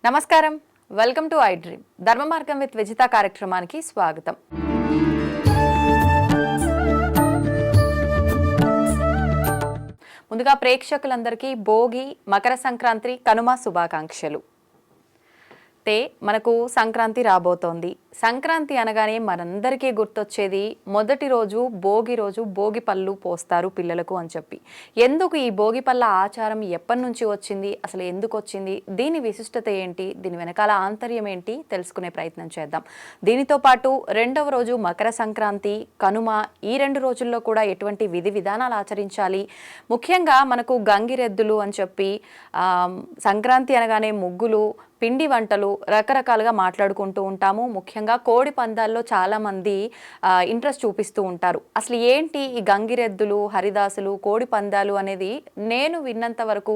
నమస్కారం. Welcome to I dream ధర్మ మార్గం విత్ విజిత కార్యక్రమానికి స్వాగతం. ముందుగా ప్రేక్షకులందరికీ భోగి, మకర సంక్రాంతి, కనుమ శుభాకాంక్షలు. మనకు సంక్రాంతి రాబోతోంది. సంక్రాంతి అనగానే మనందరికీ గుర్తొచ్చేది మొదటి రోజు భోగి రోజు భోగి పళ్ళు పోస్తారు పిల్లలకు అని చెప్పి. ఎందుకు ఈ భోగి పళ్ళ ఆచారం ఎప్పటి నుంచి వచ్చింది, అసలు ఎందుకు వచ్చింది, దీని విశిష్టత ఏంటి, దీని వెనకాల ఆంతర్యం ఏంటి తెలుసుకునే ప్రయత్నం చేద్దాం. దీనితో పాటు రెండవ రోజు మకర సంక్రాంతి, కనుమ, ఈ 2 రోజుల్లో కూడా ఎటువంటి విధి విధానాలు ఆచరించాలి. ముఖ్యంగా మనకు గంగిరెద్దులు అని చెప్పి సంక్రాంతి అనగానే ముగ్గులు, పిండి వంటలు రకరకాలుగా మాట్లాడుకుంటూ ఉంటాము. ముఖ్యంగా కోడి పందాల్లో చాలామంది ఇంట్రెస్ట్ చూపిస్తూ ఉంటారు. అసలు ఏంటి ఈ గంగిరెద్దులు, హరిదాసులు, కోడి పందాలు అనేది నేను విన్నంత వరకు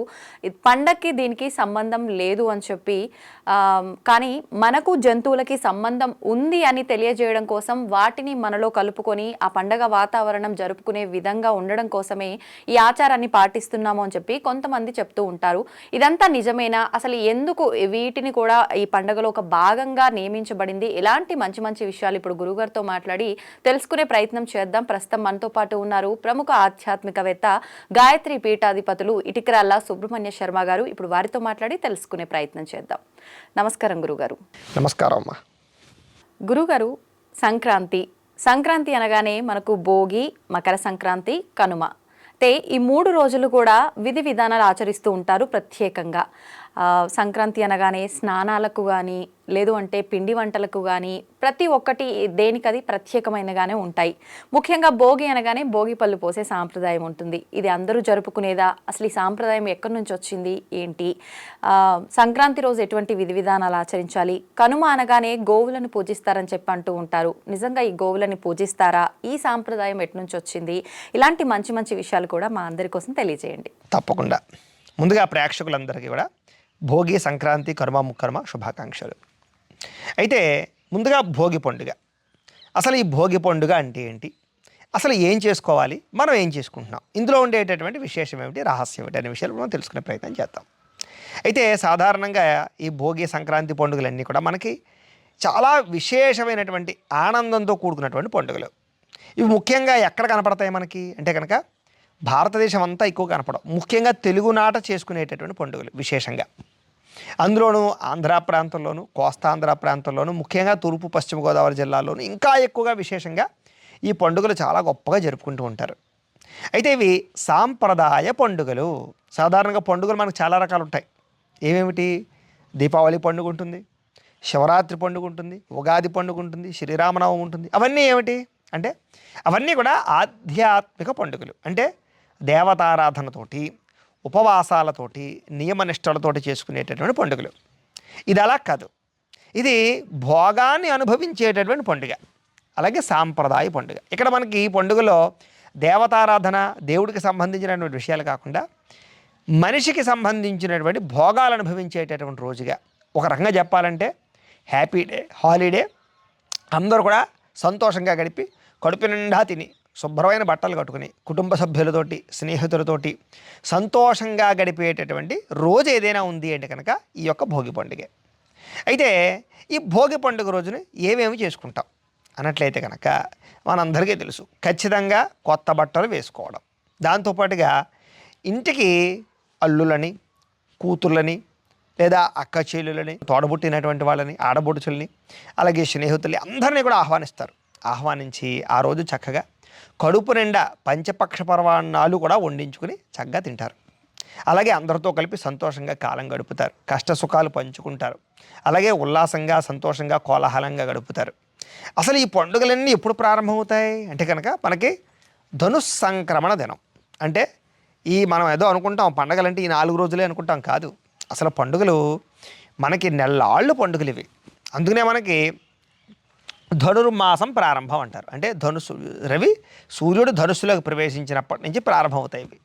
పండక్కి దీనికి సంబంధం లేదు అని చెప్పి, కానీ మనకు జంతువులకి సంబంధం ఉంది అని తెలియజేయడం కోసం వాటిని మనలో కలుపుకొని ఆ పండగ వాతావరణం జరుపుకునే విధంగా ఉండడం కోసమే ఈ ఆచారాన్ని పాటిస్తున్నాము అని చెప్పి కొంతమంది చెప్తూ ఉంటారు. ఇదంతా నిజమేనా? అసలు ఎందుకు వీటిని కూడా ఈ పండుగలో ఒక భాగంగా నియమించబడింది? ఎలాంటి మంచి మంచి విషయాలు ఇప్పుడు గురుగారితో మాట్లాడి తెలుసుకునే ప్రయత్నం చేద్దాం. ప్రస్తుతం మనతో పాటు ఉన్నారు ప్రముఖ ఆధ్యాత్మికవేత్త, గాయత్రి పీఠాధిపతులు ఇటికరాళ్ళ సుబ్రహ్మణ్య శర్మ గారు. ఇప్పుడు వారితో మాట్లాడి తెలుసుకునే ప్రయత్నం చేద్దాం. నమస్కారం గురుగారు. నమస్కారం అమ్మా. గురుగారు, సంక్రాంతి అనగానే మనకు భోగి, మకర సంక్రాంతి, కనుమ, ఈ 3 రోజులు కూడా విధి విధానాలు ఆచరిస్తూ ఉంటారు ప్రత్యేకంగా. సంక్రాంతి అనగానే స్నానాలకు కానీ, లేదు అంటే పిండి వంటలకు కానీ, ప్రతి ఒక్కటి దేనికది ప్రత్యేకమైనగానే ఉంటాయి. ముఖ్యంగా భోగి అనగానే భోగి పళ్ళు పోసే సాంప్రదాయం ఉంటుంది. ఇది అందరూ జరుపుకునేదా? అసలు ఈ సాంప్రదాయం ఎక్కడి నుంచి వచ్చింది, ఏంటి? సంక్రాంతి రోజు ఎటువంటి విధి విధానాలు ఆచరించాలి? కనుమ అనగానే గోవులను పూజిస్తారని చెప్పి అంటూ ఉంటారు. నిజంగా ఈ గోవులని పూజిస్తారా? ఈ సాంప్రదాయం ఎటు నుంచి వచ్చింది? ఇలాంటి మంచి మంచి విషయాలు కూడా మా అందరి కోసం తెలియజేయండి. తప్పకుండా. ముందుగా ప్రేక్షకులందరికీ కూడా భోగి, సంక్రాంతి, కనుమ, ముక్కనుమ శుభాకాంక్షలు. అయితే ముందుగా భోగి పండుగ. అసలు ఈ భోగి పండుగ అంటే ఏంటి, అసలు ఏం చేసుకోవాలి, మనం ఏం చేసుకుంటున్నాం, ఇందులో ఉండేటటువంటి విశేషం ఏమిటి, రహస్యం ఏమిటి అనే విషయాలు మనం తెలుసుకునే ప్రయత్నం చేద్దాం. అయితే సాధారణంగా ఈ భోగి, సంక్రాంతి పండుగలన్నీ కూడా మనకి చాలా విశేషమైనటువంటి ఆనందంతో కూడుకున్నటువంటి పండుగలు. ఇవి ముఖ్యంగా ఎక్కడ కనపడతాయి మనకి అంటే కనుక భారతదేశం అంతా ఎక్కువ కనపడవు. ముఖ్యంగా తెలుగునాట చేసుకునేటటువంటి పండుగలు విశేషంగా. అందులోనూ ఆంధ్ర ప్రాంతంలోను, కోస్తాంధ్ర ప్రాంతంలోను, ముఖ్యంగా తూర్పు పశ్చిమ గోదావరి జిల్లాల్లోనూ ఇంకా ఎక్కువగా విశేషంగా ఈ పండుగలు చాలా గొప్పగా జరుపుకుంటూ ఉంటారు. అయితే ఇవి సాంప్రదాయ పండుగలు. సాధారణంగా పండుగలు మనకు చాలా రకాలు ఉంటాయి. ఏమేమిటి? దీపావళి పండుగ ఉంటుంది, శివరాత్రి పండుగ ఉంటుంది, ఉగాది పండుగ ఉంటుంది, శ్రీరామనవమి ఉంటుంది. అవన్నీ ఏమిటి అంటే అవన్నీ కూడా ఆధ్యాత్మిక పండుగలు. అంటే దేవతారాధనతోటి, ఉపవాసాలతోటి, నియమనిష్టలతోటి చేసుకునేటటువంటి పండుగలు. ఇది అలా కాదు, ఇది భోగాన్ని అనుభవించేటటువంటి పండుగ, అలాగే సాంప్రదాయ పండుగ. ఇక్కడ మనకి ఈ పండుగలో దేవతారాధన, దేవుడికి సంబంధించినటువంటి విషయాలు కాకుండా మనిషికి సంబంధించినటువంటి భోగాలు అనుభవించేటటువంటి రోజుగా, ఒక రకంగా చెప్పాలంటే హ్యాపీ డే, హాలిడే. అందరూ కూడా సంతోషంగా గడిపి కడుపు నిండా తిని శుభ్రమైన బట్టలు కట్టుకుని కుటుంబ సభ్యులతోటి, స్నేహితులతోటి సంతోషంగా గడిపేటటువంటి రోజు ఏదైనా ఉంది అంటే కనుక ఈ యొక్క భోగి పండుగ. అయితే ఈ భోగి పండుగ రోజున ఏమేమి చేసుకుంటాం అన్నట్లయితే కనుక మనందరికీ తెలుసు, ఖచ్చితంగా కొత్త బట్టలు వేసుకోవడం. దాంతోపాటుగా ఇంటికి అల్లులని, కూతుర్లని, లేదా అక్క చెల్లెలని, తోడబుట్టినటువంటి వాళ్ళని, ఆడబొడుచుల్ని, అలాగే స్నేహితుల్ని అందరినీ కూడా ఆహ్వానించి ఆ రోజు చక్కగా కడుపు నిండా పంచపక్ష పర్వాణాలు కూడా వండించుకుని చక్కగా తింటారు. అలాగే అందరితో కలిపి సంతోషంగా కాలం గడుపుతారు, కష్ట సుఖాలు పంచుకుంటారు, అలాగే ఉల్లాసంగా, సంతోషంగా, కోలాహలంగా గడుపుతారు. అసలు ఈ పండుగలన్నీ ఎప్పుడు ప్రారంభమవుతాయి అంటే కనుక మనకి ధనుస్సంక్రమణ దినం. అంటే మనం ఏదో అనుకుంటాం పండుగలంటే ఈ 4 రోజులే అనుకుంటాం, కాదు. అసలు పండుగలు మనకి నెల్లాళ్ళు పండుగలు ఇవి. అందుకనే మనకి ధనుర్మాసం ప్రారంభం అంటారు. అంటే సూర్యుడు ధనుస్సులోకి ప్రవేశించినప్పటి నుంచి ప్రారంభమవుతాయి ఇవి.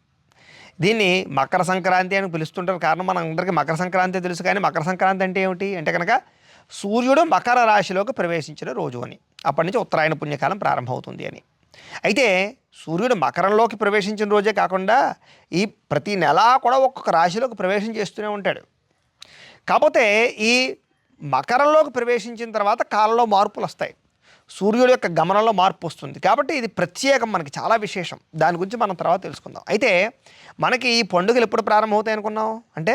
దీన్ని మకర సంక్రాంతి అని పిలుస్తుంటారు. కారణం మన అందరికీ మకర సంక్రాంతి తెలుసు, కానీ మకర సంక్రాంతి అంటే ఏమిటి అంటే కనుక సూర్యుడు మకర రాశిలోకి ప్రవేశించిన రోజు అని, అప్పటి నుంచి ఉత్తరాయణ పుణ్యకాలం ప్రారంభమవుతుంది అని. అయితే సూర్యుడు మకరంలోకి ప్రవేశించిన రోజే కాకుండా ఈ ప్రతి నెలా కూడా ఒక్కొక్క రాశిలోకి ప్రవేశం చేస్తూనే ఉంటాడు. కాకపోతే ఈ మకరంలోకి ప్రవేశించిన తర్వాత కాలంలో మార్పులు వస్తాయి, సూర్యుడి యొక్క గమనంలో మార్పు వస్తుంది. కాబట్టి ఇది ప్రత్యేకం, మనకి చాలా విశేషం. దాని గురించి మనం తర్వాత తెలుసుకుందాం. అయితే మనకి ఈ పండుగలు ఎప్పుడు ప్రారంభమవుతాయి అనుకున్నాం అంటే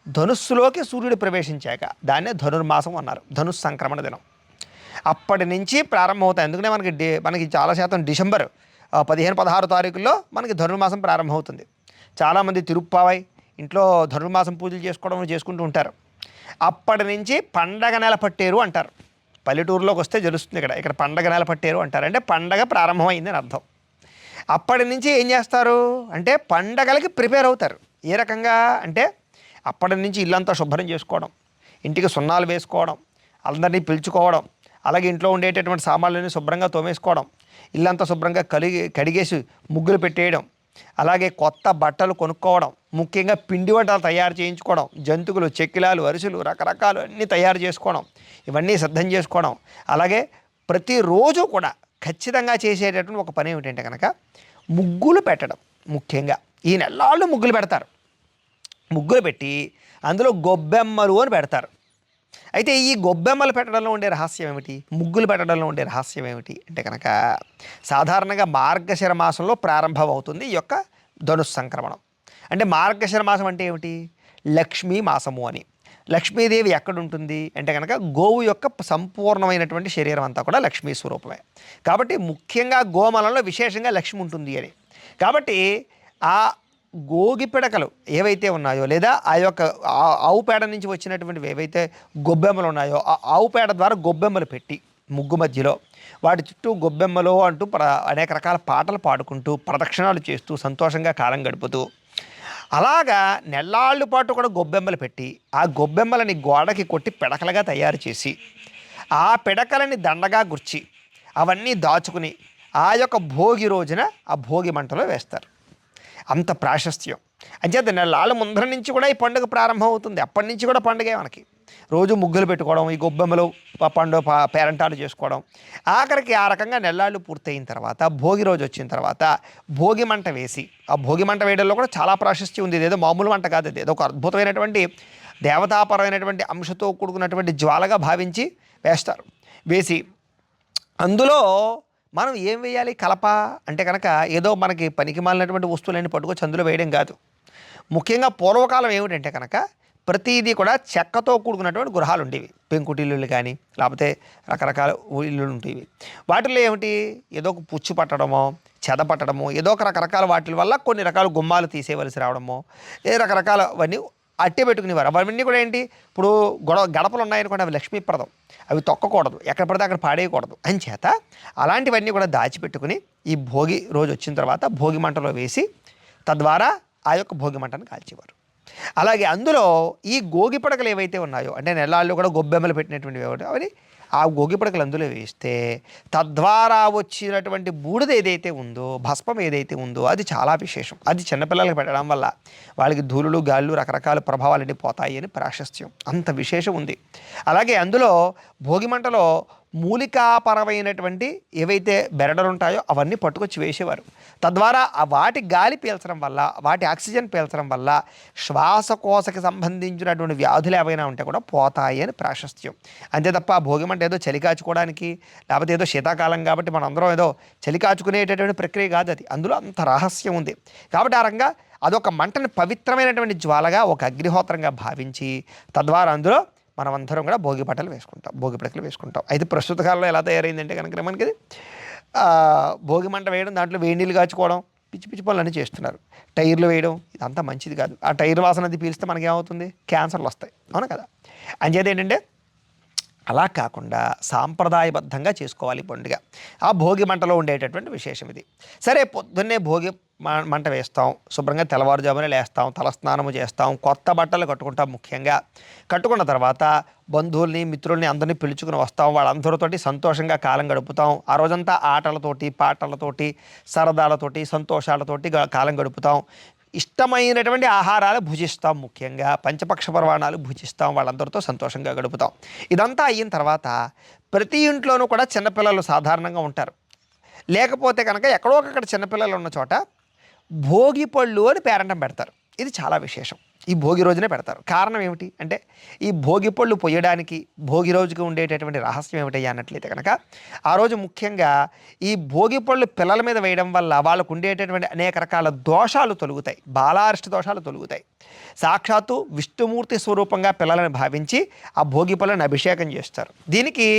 ధనుస్సులోకి సూర్యుడు ప్రవేశించాక, దాన్నే ధనుర్మాసం అన్నారు, ధనుస్ సంక్రమణ దినం. అప్పటి నుంచి ప్రారంభమవుతాయి. ఎందుకంటే మనకి చాలా శాతం డిసెంబర్ 15-16 తారీఖుల్లో మనకి ధనుర్మాసం ప్రారంభమవుతుంది. చాలామంది తిరుప్పావై ఇంట్లో ధనుర్మాసం పూజలు చేసుకుంటూ ఉంటారు. అప్పటి నుంచి పండగ నెల పట్టేరు అంటారు. పల్లెటూరులోకి వస్తే తెలుస్తుంది, ఇక్కడ పండగ నెల పట్టేరు అంటారు. అంటే పండగ ప్రారంభమైందని అర్థం. అప్పటి నుంచి ఏం చేస్తారు అంటే పండగలకి ప్రిపేర్ అవుతారు. ఏ రకంగా అంటే అప్పటి నుంచి ఇల్లంతా శుభ్రం చేసుకోవడం, ఇంటికి సున్నాలు వేసుకోవడం, అందరినీ పిలుచుకోవడం, అలాగే ఇంట్లో ఉండేటటువంటి సామాన్లన్నీ శుభ్రంగా తోమేసుకోవడం, ఇల్లంతా శుభ్రంగా కడిగేసి ముగ్గులు పెట్టేయడం, అలాగే కొత్త బట్టలు కొనుక్కోవడం, ముఖ్యంగా పిండి వంటలు తయారు చేయించుకోవడం, జంతువులు, చెక్కిలాలు, అరిసెలు రకరకాలు అన్నీ తయారు చేసుకోవడం, ఇవన్నీ సిద్ధం చేసుకోవడం. అలాగే ప్రతిరోజు కూడా ఖచ్చితంగా చేసేటటువంటి ఒక పని ఏమిటంటే కనుక ముగ్గులు పెట్టడం. ముఖ్యంగా ఈ నెలల్లో ముగ్గులు పెడతారు. ముగ్గులు పెట్టి అందులో గొబ్బెమ్మలు అని పెడతారు. అయితే ఈ గొబ్బెమ్మలు పెట్టడంలో ఉండే రహస్యం ఏమిటి, ముగ్గులు పెట్టడంలో ఉండే రహస్యం ఏమిటి అంటే కనుక సాధారణంగా మార్గశిర మాసంలో ప్రారంభం అవుతుంది ఈ యొక్క ధనుస్ సంక్రమణం. అంటే మార్గశిర మాసం అంటే ఏమిటి, లక్ష్మీ మాసము అని. లక్ష్మీదేవి ఎక్కడ ఉంటుంది అంటే కనుక గోవు యొక్క సంపూర్ణమైనటువంటి శరీరం అంతా కూడా లక్ష్మీ స్వరూపమే. కాబట్టి ముఖ్యంగా గోమలంలో విశేషంగా లక్ష్మి ఉంటుంది అని. కాబట్టి ఆ గోగి పిడకలు ఏవైతే ఉన్నాయో లేదా ఆ యొక్క ఆవు పేడ నుంచి వచ్చినటువంటివి ఏవైతే గొబ్బెమ్మలు ఉన్నాయో ఆ ఆవు పేడ ద్వారా గొబ్బెమ్మలు పెట్టి ముగ్గు మధ్యలో వాటి చుట్టూ గొబ్బెమ్మలు అంటూ అనేక రకాల పాటలు పాడుకుంటూ ప్రదక్షిణాలు చేస్తూ సంతోషంగా కాలం గడుపుతూ అలాగా నెల్లాళ్ళు పాటు కూడా గొబ్బెమ్మలు పెట్టి ఆ గొబ్బెమ్మలని గోడకి కొట్టి పిడకలుగా తయారు చేసి ఆ పిడకలని దండగా గుర్చి అవన్నీ దాచుకుని ఆ యొక్క భోగి రోజున ఆ భోగి మంటలో వేస్తారు. అంత ప్రాశస్త్యం. అంచేత నెలల ముందర నుంచి కూడా ఈ పండుగ ప్రారంభం అవుతుంది. అప్పటి నుంచి కూడా పండుగే మనకి. రోజు ముగ్గులు పెట్టుకోవడం, ఈ గొబ్బెమ్మలు పేరంటాలు చేసుకోవడం, ఆఖరికి ఆ రకంగా నెల్లాళ్ళు పూర్తయిన తర్వాత భోగి రోజు వచ్చిన తర్వాత భోగి మంట వేసి ఆ భోగి మంట వేయడంలో కూడా చాలా ప్రాశస్త్యం ఉంది. ఇదేదో మామూలు మంట కాదు, ఇది ఏదో ఒక అద్భుతమైనటువంటి దేవతాపరమైనటువంటి అంశతో కూడుకున్నటువంటి జ్వాలగా భావించి వేస్తారు. వేసి అందులో మనం ఏం వేయాలి, కలప అంటే కనుక ఏదో మనకి పనికి మాలినటువంటి వస్తువులన్నీ పట్టుకొచ్చి అందులో వేయడం కాదు. ముఖ్యంగా పూర్వకాలం ఏమిటంటే కనుక ప్రతిదీ కూడా చెక్కతో కూడుకున్నటువంటి గృహాలు ఉండేవి. పెంకుటిల్లులు కానీ లేకపోతే రకరకాల ఇల్లులు ఉండేవి. వాటిల్లో ఏమిటి, ఏదో ఒక పుచ్చు పట్టడమో చెద పట్టడమో ఏదో ఒక రకరకాల వాటి వల్ల కొన్ని రకాల గుమ్మాలు తీసేయవలసి రావడమో రకరకాలవన్నీ అట్టే పెట్టుకునేవారు. అవన్నీ కూడా ఏంటి, ఇప్పుడు గడపలు ఉన్నాయనుకోండి, అవి లక్ష్మీప్రదం, అవి తొక్కకూడదు, ఎక్కడ పడితే అక్కడ పాడేయకూడదు అని చేత అలాంటివన్నీ కూడా దాచిపెట్టుకుని ఈ భోగి రోజు వచ్చిన తర్వాత భోగి మంటలో వేసి తద్వారా ఆ యొక్క భోగి మంటను కాల్చేవారు. అలాగే అందులో ఈ గోగి పడకలు ఏవైతే ఉన్నాయో అంటే నెల్లాళ్ళు కూడా గొబ్బెమ్మలు పెట్టినటువంటివి అవన్నీ ఆ గోగి పడకలు అందులో వేస్తే తద్వారా వచ్చినటువంటి బూడిద ఏదైతే ఉందో, భస్మం ఏదైతే ఉందో అది చాలా విశేషం. అది చిన్నపిల్లలకు పెట్టడం వల్ల వాళ్ళకి ధూళులు గాళ్ళు రకరకాల ప్రభావాలన్నీ పోతాయి అని ప్రాశస్త్యం. అంత విశేషం ఉంది. అలాగే అందులో భోగి మంటలో మూలికాపరమైనటువంటి ఏవైతే బెరడలు ఉంటాయో అవన్నీ పట్టుకొచ్చి వేసేవారు. తద్వారా వాటి గాలి పీల్చడం వల్ల, వాటి ఆక్సిజన్ పీల్చడం వల్ల శ్వాసకోశకి సంబంధించినటువంటి వ్యాధులు ఏవైనా ఉంటే కూడా పోతాయి అని ప్రాశస్త్యం. అంతే తప్ప భోగి మంట ఏదో చలి కాచుకోవడానికి లేకపోతే ఏదో శీతాకాలం కాబట్టి మనం అందరం ఏదో చలి కాచుకునేటటువంటి ప్రక్రియ కాదు అది. అందులో అంత రహస్యం ఉంది. కాబట్టి ఆ రకంగా అదొక మంటని పవిత్రమైనటువంటి జ్వాలగా ఒక అగ్నిహోత్రంగా భావించి తద్వారా అందులో మనం అందరం కూడా భోగి పట్టలు వేసుకుంటాం, భోగి పిడకలు వేసుకుంటాం. అయితే ప్రస్తుత కాలంలో ఎలా తయారైందంటే కనుక మనకి భోగి మంట వేయడం, దాంట్లో వేడి నీళ్ళు కాచుకోవడం, పిచ్చి పిచ్చి పనులు అన్నీ చేస్తున్నారు. టైర్లు వేయడం, ఇదంతా మంచిది కాదు. ఆ టైర్ వాసన అది పీలిస్తే మనకి ఏమవుతుంది, క్యాన్సర్లు వస్తాయి, అవునా కదా. అంచేది ఏంటంటే అలా కాకుండా సాంప్రదాయబద్ధంగా చేసుకోవాలి పండుగ. ఆ భోగి మంటలో ఉండేటటువంటి విశేషం ఇది. సరే, పొద్దున్నే భోగి మంట వేస్తాం, శుభ్రంగా తెల్లవారుజామునే లేస్తాం, తలస్నానము చేస్తాం, కొత్త బట్టలు కట్టుకుంటాం. ముఖ్యంగా కట్టుకున్న తర్వాత బంధువుల్ని మిత్రుల్ని అందరినీ పిలుచుకుని వస్తాం, వాళ్ళందరితోటి సంతోషంగా కాలం గడుపుతాం. ఆ రోజంతా ఆటలతోటి పాటలతోటి సరదాలతోటి సంతోషాలతోటి కాలం గడుపుతాం. ఇష్టమైనటువంటి ఆహారాలు భుజిస్తాం, ముఖ్యంగా పంచపక్ష పర్వాణాలు భుజిస్తాం, వాళ్ళందరితో సంతోషంగా గడుపుతాం. ఇదంతా అయిన తర్వాత ప్రతి ఇంట్లోనూ కూడా చిన్నపిల్లలు సాధారణంగా ఉంటారు. లేకపోతే కనుక ఎక్కడో ఒకక్కడ చిన్నపిల్లలు ఉన్న చోట భోగి పళ్ళు అని పేరంటం పెడతారు. ఇది చాలా విశేషం. ఈ భోగి రోజునే పెడతారు. కారణం ఏమిటి అంటే ఈ భోగి పళ్ళు పొయ్యడానికి భోగి రోజుకి ఉండేటటువంటి రహస్యం ఏమిటయ్యా అన్నట్లయితే కనుక ఆ రోజు ముఖ్యంగా ఈ భోగి పళ్ళు పిల్లల మీద వేయడం వల్ల వాళ్ళకు ఉండేటటువంటి అనేక రకాల దోషాలు తొలుగుతాయి, బాలారిష్ట దోషాలు తొలుగుతాయి. సాక్షాత్తు విష్ణుమూర్తి స్వరూపంగా పిల్లలను భావించి ఆ భోగి పళ్ళని అభిషేకం చేస్తారు. దీనికి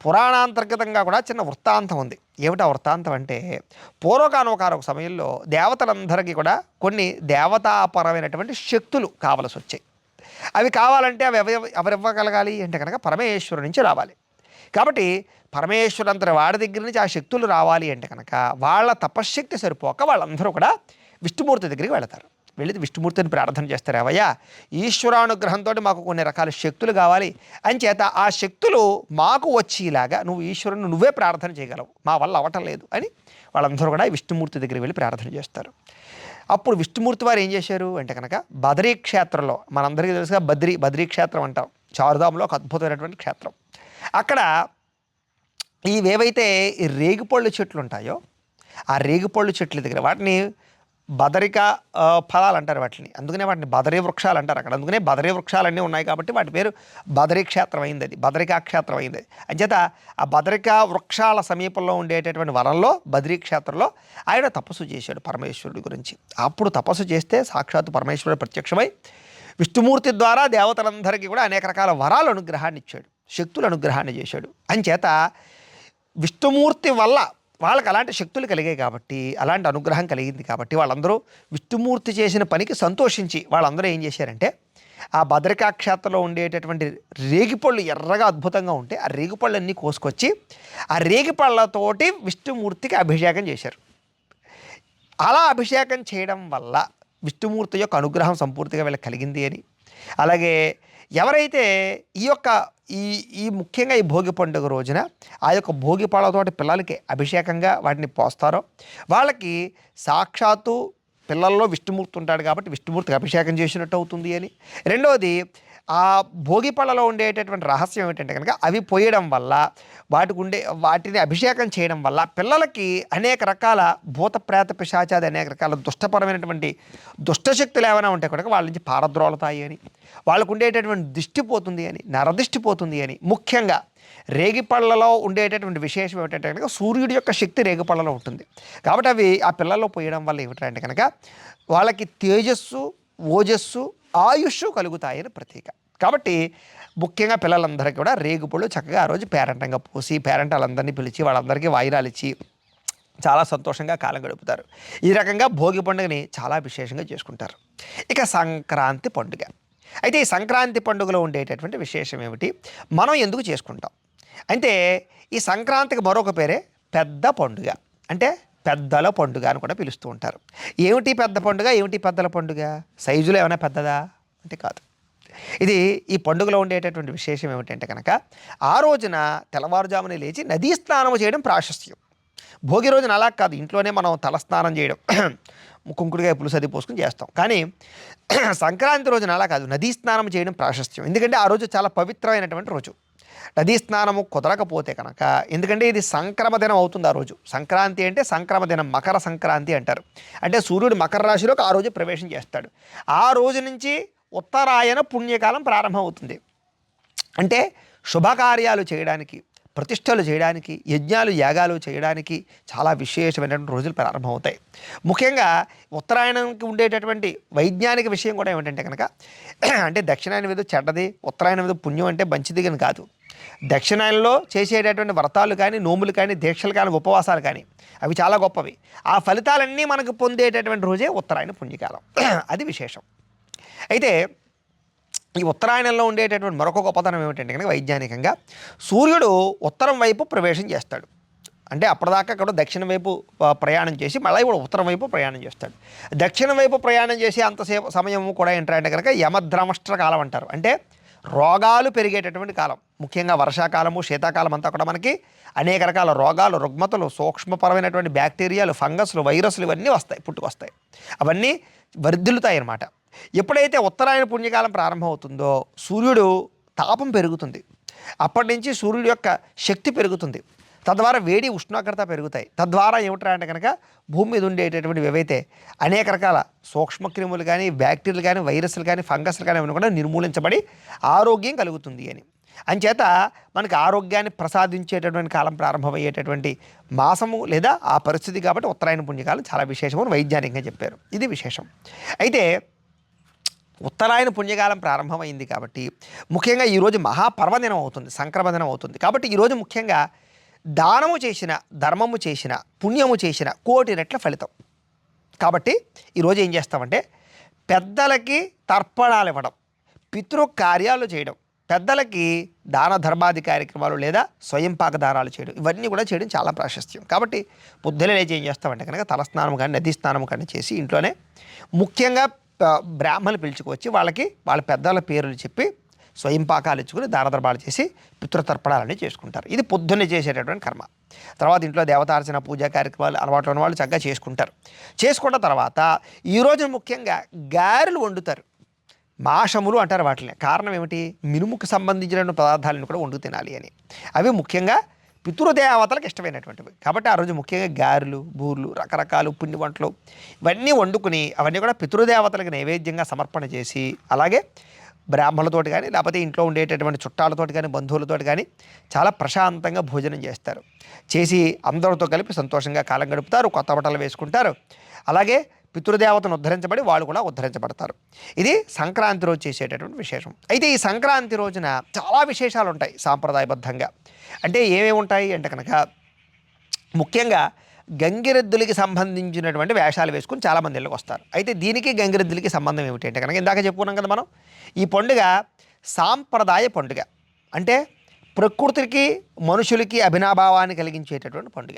పురాణాంతర్గతంగా కూడా చిన్న వృత్తాంతం ఉంది. ఏమిటా వృత్తాంతం అంటే పూర్వకానొక సమయంలో దేవతలందరికీ కూడా కొన్ని దేవతాపరమైనటువంటి శక్తులు కావలసి వచ్చాయి. అవి కావాలంటే అవి ఎవరివ్వగలగాలి అంటే కనుక పరమేశ్వరుడి నుంచి రావాలి. కాబట్టి పరమేశ్వరంతటి వాడి దగ్గర నుంచి ఆ శక్తులు రావాలి అంటే కనుక వాళ్ళ తపశ్శక్తి సరిపోక వాళ్ళందరూ కూడా విష్ణుమూర్తి దగ్గరికి వెళతారు. వెళ్ళి విష్ణుమూర్తిని ప్రార్థన చేస్తారు, అవయ్యా ఈశ్వరానుగ్రహంతో మాకు కొన్ని రకాల శక్తులు కావాలి అని చేత ఆ శక్తులు మాకు వచ్చేలాగా నువ్వు ఈశ్వరుని నువ్వే ప్రార్థన చేయగలవు, మా వల్ల అవ్వటం లేదు అని వాళ్ళందరూ కూడా విష్ణుమూర్తి దగ్గరికి వెళ్ళి ప్రార్థన చేస్తారు. అప్పుడు విష్ణుమూర్తి వారు ఏం చేశారు అంటే కనుక బదరీ క్షేత్రంలో, మనందరికీ తెలుసుగా బద్రీ క్షేత్రం అంటాం, చారుధాంలో ఒక అద్భుతమైనటువంటి క్షేత్రం. అక్కడ ఇవేవైతే ఈ రేగిపళ్ళు చెట్లు ఉంటాయో ఆ రేగిపళ్ళు చెట్ల దగ్గర వాటిని బదరిక ఫలాలు అంటారు వాటిని, అందుకనే వాటిని బదరీ వృక్షాలు అంటారు అక్కడ. అందుకనే బదరీ వృక్షాలన్నీ ఉన్నాయి కాబట్టి వాటి పేరు బదరీ క్షేత్రం అయింది, అది బదరికా క్షేత్రం అయింది. అంచేత ఆ బదరికా వృక్షాల సమీపంలో ఉండేటటువంటి వనంలో బదరీ క్షేత్రంలో ఆయన తపస్సు చేశాడు పరమేశ్వరుడి గురించి. అప్పుడు తపస్సు చేస్తే సాక్షాత్తు పరమేశ్వరుడు ప్రత్యక్షమై విష్ణుమూర్తి ద్వారా దేవతలందరికీ కూడా అనేక రకాల వరాల అనుగ్రహాన్ని ఇచ్చాడు, శక్తుల అనుగ్రహాన్ని చేశాడు. అంచేత విష్ణుమూర్తి వల్ల వాళ్ళకి అలాంటి శక్తులు కలిగాయి కాబట్టి, అలాంటి అనుగ్రహం కలిగింది కాబట్టి వాళ్ళందరూ విష్ణుమూర్తి చేసిన పనికి సంతోషించి వాళ్ళందరూ ఏం చేశారంటే ఆ బద్రికా క్షేత్రంలో ఉండేటటువంటి రేగిపళ్ళు ఎర్రగా అద్భుతంగా ఉంటే ఆ రేగిపళ్ళన్నీ కోసుకొచ్చి ఆ రేగిపళ్ళతోటి విష్ణుమూర్తికి అభిషేకం చేశారు. అలా అభిషేకం చేయడం వల్ల విష్ణుమూర్తి యొక్క అనుగ్రహం సంపూర్తిగా వీళ్ళకి కలిగింది అని, అలాగే ఎవరైతే ఈ ముఖ్యంగా ఈ భోగి పండుగ రోజున ఆ యొక్క భోగి పళ్ళతోటి పిల్లలకి అభిషేకంగా వాటిని పోస్తారో వాళ్ళకి సాక్షాత్తు పిల్లల్లో విష్ణుమూర్తి ఉంటాడు కాబట్టి విష్ణుమూర్తికి అభిషేకం చేసినట్టు అవుతుంది అని. రెండవది ఆ భోగి పళ్ళలో ఉండేటటువంటి రహస్యం ఏమిటంటే కనుక అవి పోయడం వల్ల వాటిని అభిషేకం చేయడం వల్ల పిల్లలకి అనేక రకాల భూత ప్రేత పిశాచాది అనేక రకాల దుష్టపరమైనటువంటి దుష్టశక్తులు ఏమైనా ఉంటే కనుక వాళ్ళ నుంచి పారద్రోలుతాయి అని, వాళ్ళకు ఉండేటటువంటి దిష్టి పోతుంది అని, నరదిష్టి పోతుంది అని. ముఖ్యంగా రేగిపళ్ళలో ఉండేటటువంటి విశేషం ఏమిటంటే కనుక సూర్యుడి యొక్క శక్తి రేగిపళ్ళలో ఉంటుంది కాబట్టి అవి ఆ పిల్లల్లో పోయడం వల్ల ఏమిటంటే కనుక వాళ్ళకి తేజస్సు, ఓజస్సు, ఆయుష్ కలుగుతాయని ప్రతీక. కాబట్టి ముఖ్యంగా పిల్లలందరికీ కూడా రేగుపళ్ళు చక్కగా ఆ రోజు పేరంటంగా పోసి పేరంటాలందరినీ పిలిచి వాళ్ళందరికీ వాయినాలు ఇచ్చి చాలా సంతోషంగా కాలం గడుపుతారు. ఈ రకంగా భోగి పండుగని చాలా విశేషంగా చేసుకుంటారు. ఇక సంక్రాంతి పండుగ. అయితే ఈ సంక్రాంతి పండుగలో ఉండేటటువంటి విశేషం ఏమిటి, మనం ఎందుకు చేసుకుంటాం అంటే ఈ సంక్రాంతికి మరొక పేరే పెద్ద పండుగ, అంటే పెద్దల పండుగ అని కూడా పిలుస్తూ ఉంటారు. ఏమిటి పెద్ద పండుగ, ఏమిటి పెద్దల పండుగ? సైజులో ఏమైనా పెద్దదా అంటే కాదు. ఇది ఈ పండుగలో ఉండేటటువంటి విశేషం ఏమిటంటే కనుక ఆ రోజున తెల్లవారుజామున లేచి నదీ స్నానం చేయడం ప్రాశస్త్యం. భోగి రోజున అలా కాదు, ఇంట్లోనే మనం తలస్నానం చేయడం కుంకుడుకాయ పులుసు అది పోసుకుని చేస్తాం. కానీ సంక్రాంతి రోజున అలా కాదు, నదీ స్నానం చేయడం ప్రాశస్త్యం. ఎందుకంటే ఆ రోజు చాలా పవిత్రమైనటువంటి రోజు. నదీ స్నానము కుదరకపోతే కనుక, ఎందుకంటే ఇది సంక్రమ దినం అవుతుంది ఆ రోజు. సంక్రాంతి అంటే సంక్రమ దినం, మకర సంక్రాంతి అంటారు. అంటే సూర్యుడు మకర రాశిలోకి ఆ రోజు ప్రవేశం చేస్తాడు. ఆ రోజు నుంచి ఉత్తరాయణ పుణ్యకాలం ప్రారంభం అవుతుంది. అంటే శుభకార్యాలు చేయడానికి, ప్రతిష్టలు చేయడానికి, యజ్ఞాలు యాగాలు చేయడానికి చాలా విశేషమైనటువంటి రోజులు ప్రారంభమవుతాయి. ముఖ్యంగా ఉత్తరాయణంకి ఉండేటటువంటి వైజ్ఞానిక విషయం కూడా ఏమిటంటే కనుక అంటే దక్షిణాయనం ఏదో చెడ్డది, ఉత్తరాయణం ఏదో పుణ్యం అంటే మంచిది అని కాదు. దక్షిణాయనంలో చేసేటటువంటి వ్రతాలు కానీ, నోములు కానీ, దీక్షలు కానీ, ఉపవాసాలు కానీ అవి చాలా గొప్పవి. ఆ ఫలితాలన్నీ మనకు పొందేటటువంటి రోజే ఉత్తరాయణ పుణ్యకాలం. అది విశేషం. అయితే ఈ ఉత్తరాయణంలో ఉండేటటువంటి మరొక గొప్పతనం ఏమిటంటే కనుక వైజ్ఞానికంగా సూర్యుడు ఉత్తరం వైపు ప్రవేశం చేస్తాడు. అంటే అప్పటిదాకా కూడా దక్షిణం వైపు ప్రయాణం చేసి మళ్ళీ ఇప్పుడు ఉత్తరం వైపు ప్రయాణం చేస్తాడు. దక్షిణం వైపు ప్రయాణం చేసి అంతసేపు సమయము కూడా ఏంటంటే కనుక యమద్రమష్ట్ర కాలం అంటారు. అంటే రోగాలు పెరిగేటటువంటి కాలం. ముఖ్యంగా వర్షాకాలము, శీతాకాలం అంతా కూడా మనకి అనేక రకాల రోగాలు, రుగ్మతలు, సూక్ష్మపరమైనటువంటి బ్యాక్టీరియాలు, ఫంగస్లు, వైరస్లు ఇవన్నీ పుట్టుకొస్తాయి. అవన్నీ వర్ధిల్లుతాయి అన్నమాట. ఎప్పుడైతే ఉత్తరాయణ పుణ్యకాలం ప్రారంభమవుతుందో సూర్యుడు తాపం పెరుగుతుంది. అప్పటి నుంచి సూర్యుడి యొక్క శక్తి పెరుగుతుంది. తద్వారా వేడి ఉష్ణోగ్రత పెరుగుతాయి. తద్వారా ఏమిట్రా అంటే కనుక భూమి మీద ఉండేటటువంటివి ఏవైతే అనేక రకాల సూక్ష్మక్రిములు కానీ, బ్యాక్టీరియాలు కానీ, వైరస్లు కానీ, ఫంగస్లు కానీ అవన్నీ కూడా నిర్మూలించబడి ఆరోగ్యం కలుగుతుంది అని. అంచేత మనకి ఆరోగ్యాన్ని ప్రసాదించేటటువంటి కాలం ప్రారంభమయ్యేటటువంటి మాసము లేదా ఆ పరిస్థితి కాబట్టి ఉత్తరాయణ పుణ్యకాలం చాలా విశేషమని వైజ్ఞానికంగా చెప్పారు. ఇది విశేషం. అయితే ఉత్తరాయణ పుణ్యకాలం ప్రారంభమైంది కాబట్టి ముఖ్యంగా ఈరోజు మహాపర్వదినం అవుతుంది, సంక్రమదినం అవుతుంది. కాబట్టి ఈరోజు ముఖ్యంగా దానము చేసిన, ధర్మము చేసిన, పుణ్యము చేసిన కోటి రెట్ల ఫలితం. కాబట్టి ఈరోజు ఏం చేస్తామంటే పెద్దలకి తర్పణాలు ఇవ్వడం, పితృ కార్యాలు చేయడం, పెద్దలకి దాన ధర్మాది కార్యక్రమాలు లేదా స్వయంపాక దానాలు చేయడం, ఇవన్నీ కూడా చేయడం చాలా ప్రాశస్త్యం. కాబట్టి పొద్దున లేచి ఏం చేస్తామంటే కనుక తలస్నానం కానీ నదీ స్నానం కానీ చేసి ఇంట్లోనే ముఖ్యంగా బ్రాహ్మణులు పిలుచుకొచ్చి వాళ్ళకి వాళ్ళ పెద్దల పేర్లు చెప్పి స్వయంపాకాలు ఇచ్చుకుని దాన ధర్మాలు చేసి పితృతర్పణాలన్నీ చేసుకుంటారు. ఇది పొద్దున్నే చేసేటటువంటి కర్మ. తర్వాత ఇంట్లో దేవతార్చన పూజా కార్యక్రమాలు అలవాట్లు ఉన్న వాళ్ళు చక్కగా చేసుకుంటారు. చేసుకున్న తర్వాత ఈరోజు ముఖ్యంగా గారెలు వండుతారు. మాషములు అంటారు వాటిని. కారణం ఏమిటి? మినుముకు సంబంధించిన పదార్థాలను కూడా వండుకు తినాలి అని. అవి ముఖ్యంగా పితృదేవతలకు ఇష్టమైనటువంటివి. కాబట్టి ఆ రోజు ముఖ్యంగా గారెలు, బూర్లు, రకరకాలు పిండి వంటలు ఇవన్నీ వండుకుని అవన్నీ కూడా పితృదేవతలకు నైవేద్యంగా సమర్పణ చేసి, అలాగే బ్రాహ్మణులతోటి కానీ లేకపోతే ఇంట్లో ఉండేటటువంటి చుట్టాలతోటి కానీ బంధువులతోటి కానీ చాలా ప్రశాంతంగా భోజనం చేస్తారు. చేసి అందరితో కలిపి సంతోషంగా కాలం గడుపుతారు, కొత్త బట్టలు వేసుకుంటారు. అలాగే పితృదేవతను ఉద్ధరించబడి వాళ్ళు కూడా ఉద్ధరించబడతారు. ఇది సంక్రాంతి రోజు చేసేటటువంటి విశేషం. అయితే ఈ సంక్రాంతి రోజున చాలా విశేషాలు ఉంటాయి సాంప్రదాయబద్ధంగా. అంటే ఏమేమి ఉంటాయి అంటే కనుక ముఖ్యంగా గంగిరెద్దులకి సంబంధించినటువంటి వేషాలు వేసుకుని చాలామంది ఇళ్ళకి వస్తారు. అయితే దీనికి గంగిరెద్దులకి సంబంధం ఏమిటి అంటే కనుక ఇందాక చెప్పుకున్నాం కదా మనం, ఈ పండుగ సాంప్రదాయ పండుగ. అంటే ప్రకృతికి మనుషులకి అభినాభావాన్ని కలిగించేటటువంటి పండుగ.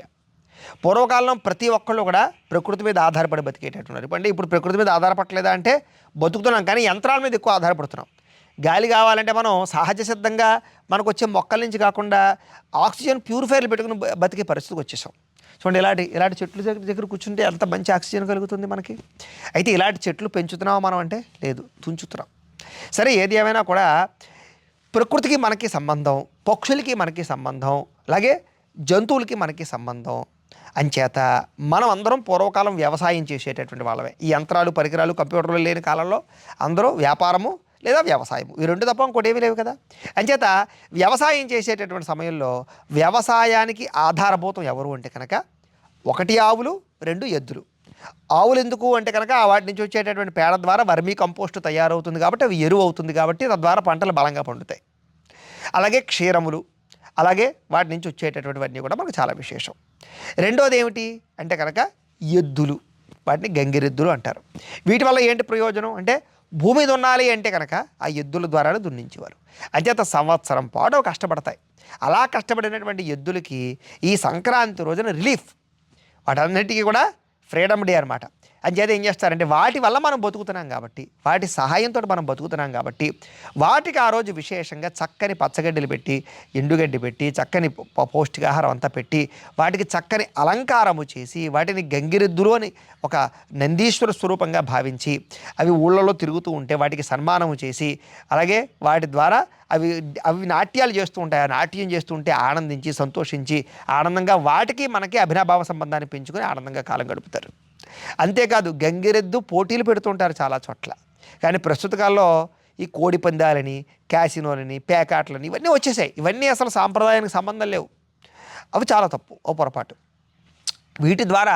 పూర్వకాలంలో ప్రతి ఒక్కళ్ళు కూడా ప్రకృతి మీద ఆధారపడి బతికేటట్టున్నారు. అంటే ఇప్పుడు ప్రకృతి మీద ఆధారపడలేదా అంటే బతుకుతున్నాం, కానీ యంత్రాల మీద ఎక్కువ ఆధారపడుతున్నాం. గాలి కావాలంటే మనం సహజ సిద్ధంగా మనకు వచ్చే మొక్కల నుంచి కాకుండా ఆక్సిజన్ ప్యూరిఫైర్లు పెట్టుకుని బతికే పరిస్థితికి వచ్చేసాం. చూడండి, ఇలాంటి చెట్లు దగ్గర కూర్చుంటే ఎంత మంచి ఆక్సిజన్ కలుగుతుంది మనకి. అయితే ఇలాంటి చెట్లు పెంచుతున్నామా మనం అంటే లేదు, తుంచుతున్నాం. సరే, ఏది ఏమైనా కూడా ప్రకృతికి మనకి సంబంధం, పక్షులకి మనకి సంబంధం, అలాగే జంతువులకి మనకి సంబంధం. అంచేత మనం అందరం పూర్వకాలం వ్యవసాయం చేసేటటువంటి వాళ్ళమే. ఈ యంత్రాలు, పరికరాలు, కంప్యూటర్లు లేని కాలంలో అందరూ వ్యాపారము లేదా వ్యవసాయము, ఈ రెండు తప్ప ఇంకోటి ఏమీ లేవు కదా. అంచేత వ్యవసాయం చేసేటటువంటి సమయంలో వ్యవసాయానికి ఆధారభూతం ఎవరు అంటే కనుక 1 ఆవులు, 2 ఎద్దులు. ఆవులు ఎందుకు అంటే కనుక వాటి నుంచి వచ్చేటటువంటి పేడ ద్వారా వర్మీ కంపోస్ట్ తయారవుతుంది కాబట్టి అవి ఎరువు అవుతుంది కాబట్టి తద్వారా పంటలు బలంగా పండుతాయి. అలాగే క్షీరములు, అలాగే వాటి నుంచి వచ్చేటటువంటివన్నీ కూడా మనకు చాలా విశేషం. రెండోది ఏమిటి అంటే కనుక ఎద్దులు, వాటిని గంగిరెద్దులు అంటారు. వీటి వల్ల ఏంటి ప్రయోజనం అంటే భూమి దున్నాలి అంటే కనుక ఆ ఎద్దుల ద్వారానే దున్నించేవారు. అంచేత సంవత్సరం పాటు కష్టపడతాయి. అలా కష్టపడినటువంటి ఎద్దులకి ఈ సంక్రాంతి రోజున రిలీఫ్, వాటన్నిటికీ కూడా ఫ్రీడమ్ డే అనమాట. అంచేత ఏం చేస్తారంటే వాటి వల్ల మనం బతుకుతున్నాం కాబట్టి, వాటి సహాయంతో మనం బతుకుతున్నాం కాబట్టి వాటికి ఆ రోజు విశేషంగా చక్కని పచ్చగడ్డలు పెట్టి, ఎండుగడ్డి పెట్టి, చక్కని పౌష్టికాహారం అంతా పెట్టి, వాటికి చక్కని అలంకారము చేసి, వాటిని గంగిరెద్దులు అని ఒక నందీశ్వర స్వరూపంగా భావించి అవి ఊళ్ళలో తిరుగుతూ ఉంటే వాటికి సన్మానము చేసి, అలాగే వాటి ద్వారా అవి నాట్యాలు చేస్తూ ఉంటాయి. ఆ నాట్యం చేస్తూ ఉంటే ఆనందించి, సంతోషించి, ఆనందంగా వాటికి మనకి అభినాభావ సంబంధాన్ని పెంచుకొని ఆనందంగా కాలం గడుపుతారు. అంతేకాదు గంగిరెద్దు పోటీలు పెడుతుంటారు చాలా చోట్ల. కానీ ప్రస్తుత కాలంలో ఈ కోడి పందాలని, క్యాసినోలని, పేకాట్లని ఇవన్నీ వచ్చేసాయి. ఇవన్నీ అసలు సాంప్రదాయానికి సంబంధం లేవు. అవి చాలా తప్పు, ఓ పొరపాటు. వీటి ద్వారా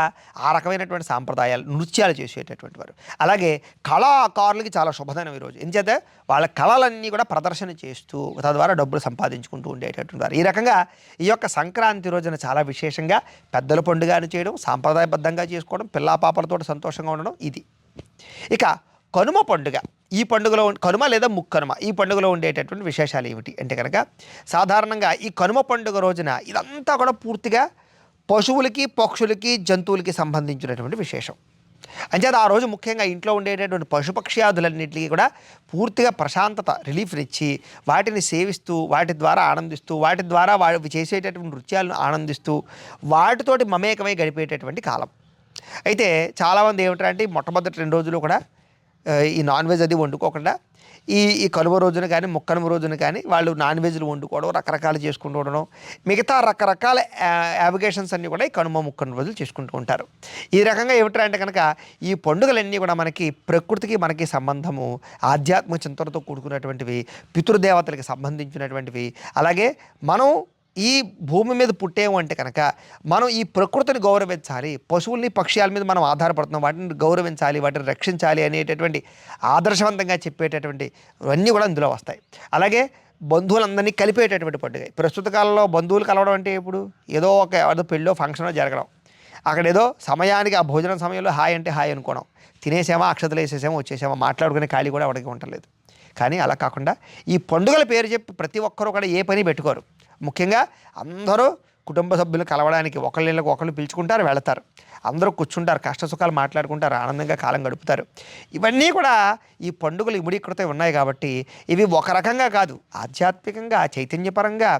ఆ రకమైనటువంటి సాంప్రదాయాలు, నృత్యాలు చేసేటటువంటి వారు, అలాగే కళాకారులకి చాలా శుభదినం ఈరోజు. ఎందుచేత వాళ్ళ కళలన్నీ కూడా ప్రదర్శన చేస్తూ తద్వారా డబ్బులు సంపాదించుకుంటూ ఉండేటటువంటి వారు. ఈ రకంగా ఈ యొక్క సంక్రాంతి రోజున చాలా విశేషంగా పెద్దల పండుగను చేయడం, సాంప్రదాయబద్ధంగా చేసుకోవడం, పిల్లాపాపలతో సంతోషంగా ఉండడం ఇది. ఇక కనుమ పండుగ, ఈ పండుగలో కనుమ లేదా ముక్కనుమ, ఈ పండుగలో ఉండేటటువంటి విశేషాలు ఏమిటి అంటే కనుక సాధారణంగా ఈ కనుమ పండుగ రోజున ఇదంతా కూడా పూర్తిగా పశువులకి, పక్షులకి, జంతువులకి సంబంధించినటువంటి విశేషం. అంచేత ఆ రోజు ముఖ్యంగా ఇంట్లో ఉండేటటువంటి పశుపక్ష్యాదులన్నింటికి కూడా పూర్తిగా ప్రశాంతత, రిలీఫ్నిచ్చి వాటిని సేవిస్తూ, వాటి ద్వారా ఆనందిస్తూ, వాటి ద్వారా వాటి చేసేటటువంటి నృత్యాలను ఆనందిస్తూ వాటితోటి మమేకమై గడిపేటటువంటి కాలం. అయితే చాలామంది ఏమిటంటే మొట్టమొదటి 2 రోజులు కూడా ఈ నాన్ వెజ్ అది వండుకోకుండా ఈ కనుమ రోజున కానీ ముక్కనుమ రోజున కానీ వాళ్ళు నాన్ వెజ్లు వండుకోవడం రకరకాలు చేసుకుంటూ ఉండడం మిగతా రకరకాల యావిగేషన్స్ అన్నీ కూడా ఈ కనుమ ముక్కనుమ రోజులు చేసుకుంటూ ఉంటారు. ఈ రకంగా ఏమిటంటే అంటే కనుక ఈ పండుగలన్నీ కూడా మనకి ప్రకృతికి మనకి సంబంధము, ఆధ్యాత్మిక చింతనతో కూడుకున్నటువంటివి, పితృదేవతలకి సంబంధించినటువంటివి. అలాగే మనం ఈ భూమి మీద పుట్టేము అంటే కనుక మనం ఈ ప్రకృతిని గౌరవించాలి, పశువుల్ని పక్షుల మీద మనం ఆధారపడుతున్నాం, వాటిని గౌరవించాలి, వాటిని రక్షించాలి అనేటటువంటి ఆదర్శవంతంగా చెప్పేటటువంటి అన్నీ కూడా ఇందులో వస్తాయి. అలాగే బంధువులందరినీ కలిపేటటువంటి పండుగ. ప్రస్తుత కాలంలో బంధువులు కలవడం అంటే ఇప్పుడు ఏదో పెళ్ళో ఫంక్షనో జరగడం, అక్కడ ఏదో సమయానికి ఆ భోజనం సమయంలో హాయ్ అంటే హాయ్ అనుకోవడం, తినేసామా అక్షతలు వేసేసామా వచ్చేసామా, మాట్లాడుకునే ఖాళీ కూడా ఎవరికి ఉండలేదు. కానీ అలా కాకుండా ఈ పండుగల పేరు చెప్పి ప్రతి ఒక్కరూ కూడా ఏ పని పెట్టుకోరు. ముఖ్యంగా అందరూ కుటుంబ సభ్యులు కలవడానికి ఒకళ్ళకి ఒకళ్ళు పిలుచుకుంటారు, వెళతారు, అందరూ కూర్చుంటారు, కష్ట సుఖాలు మాట్లాడుకుంటారు, ఆనందంగా కాలం గడుపుతారు. ఇవన్నీ కూడా ఈ పండుగలు ఇముడీకృతం ఉన్నాయి కాబట్టి ఇవి ఒక రకంగా కాదు, ఆధ్యాత్మికంగా, చైతన్యపరంగా,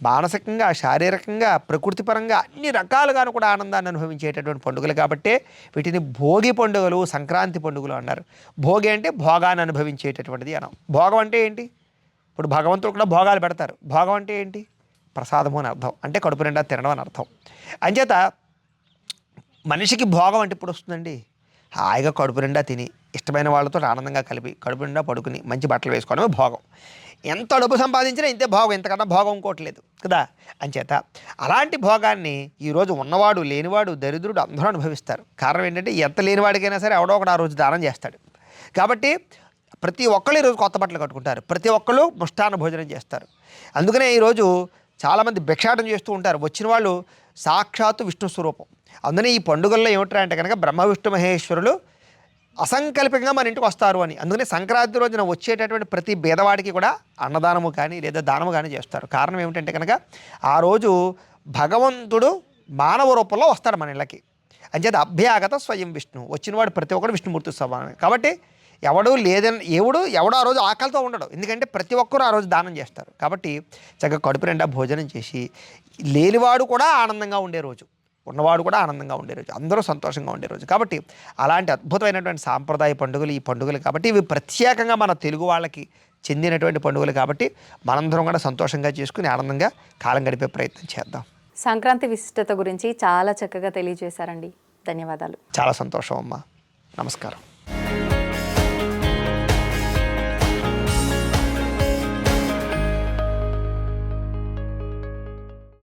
మానసికంగా, శారీరకంగా, ప్రకృతిపరంగా అన్ని రకాలుగాను కూడా ఆనందాన్ని అనుభవించేటటువంటి పండుగలు కాబట్టే వీటిని భోగి పండుగలు, సంక్రాంతి పండుగలు అన్నారు. భోగి అంటే భోగాన్ని అనుభవించేటటువంటిది అనం. భోగం అంటే ఏంటి? ఇప్పుడు భగవంతుడు కూడా భోగాలు పెడతారు. భోగం అంటే ఏంటి? ప్రసాదము అని అర్థం, అంటే కడుపు నిండా తినడం అని అర్థం. అంచేత మనిషికి భోగం అంటే ఇప్పుడు వస్తుందండి, హాయిగా కడుపు నిండా తిని ఇష్టమైన వాళ్ళతో ఆనందంగా కలిపి కడుపు నిండా పడుకుని మంచి బట్టలు వేసుకోవడమే భోగం. ఎంత డబ్బు సంపాదించినా ఇంతే భోగం, ఇంతకన్నా భోగం ఇంకోటి లేదు కదా. అంచేత అలాంటి భోగాన్ని ఈరోజు ఉన్నవాడు లేనివాడు దరిద్రుడు అందరూ అనుభవిస్తారు. కారణం ఏంటంటే ఎంత లేనివాడికైనా సరే ఎవడో ఒకడు ఆ రోజు దానం చేస్తాడు. కాబట్టి ప్రతి ఒక్కళ్ళు ఈరోజు కొత్త బట్టలు కట్టుకుంటారు, ప్రతి ఒక్కళ్ళు ముష్టాన్న భోజనం చేస్తారు. అందుకనే ఈరోజు చాలామంది భిక్షాటం చేస్తూ ఉంటారు. వచ్చిన వాళ్ళు సాక్షాత్తు విష్ణు స్వరూపం. అందుకనే ఈ పండుగల్లో ఏమిట్రా అంటే కనుక బ్రహ్మ విష్ణు మహేశ్వరులు అసంకల్పికంగా మన ఇంటికి వస్తారు అని. అందుకనే సంక్రాంతి రోజున వచ్చేటటువంటి ప్రతి భేదవాడికి కూడా అన్నదానము కానీ లేదా దానము కానీ చేస్తారు. కారణం ఏమిటంటే కనుక ఆ రోజు భగవంతుడు మానవ రూపంలో వస్తాడు మన ఇళ్ళకి. అంచేత అభ్యాగత స్వయం విష్ణు, వచ్చినవాడు ప్రతి ఒక్కడు విష్ణుమూర్తి సమానమే. కాబట్టి ఎవడు ఆ రోజు ఆకలితో ఉండడు, ఎందుకంటే ప్రతి ఒక్కరూ ఆ రోజు దానం చేస్తారు. కాబట్టి చక్కగా కడుపు నిండా భోజనం చేసి లేనివాడు కూడా ఆనందంగా ఉండే రోజు, ఉన్నవాడు కూడా ఆనందంగా ఉండే రోజు, అందరూ సంతోషంగా ఉండే రోజు. కాబట్టి అలాంటి అద్భుతమైనటువంటి సాంప్రదాయ పండుగలు ఈ పండుగలు. కాబట్టి ఇవి ప్రత్యేకంగా మన తెలుగు వాళ్ళకి చెందినటువంటి పండుగలు. కాబట్టి మనందరం కూడా సంతోషంగా చేసుకుని ఆనందంగా కాలం గడిపే ప్రయత్నం చేద్దాం. సంక్రాంతి విశిష్టత గురించి చాలా చక్కగా తెలియజేశారండి. ధన్యవాదాలు. చాలా సంతోషం అమ్మా. నమస్కారం.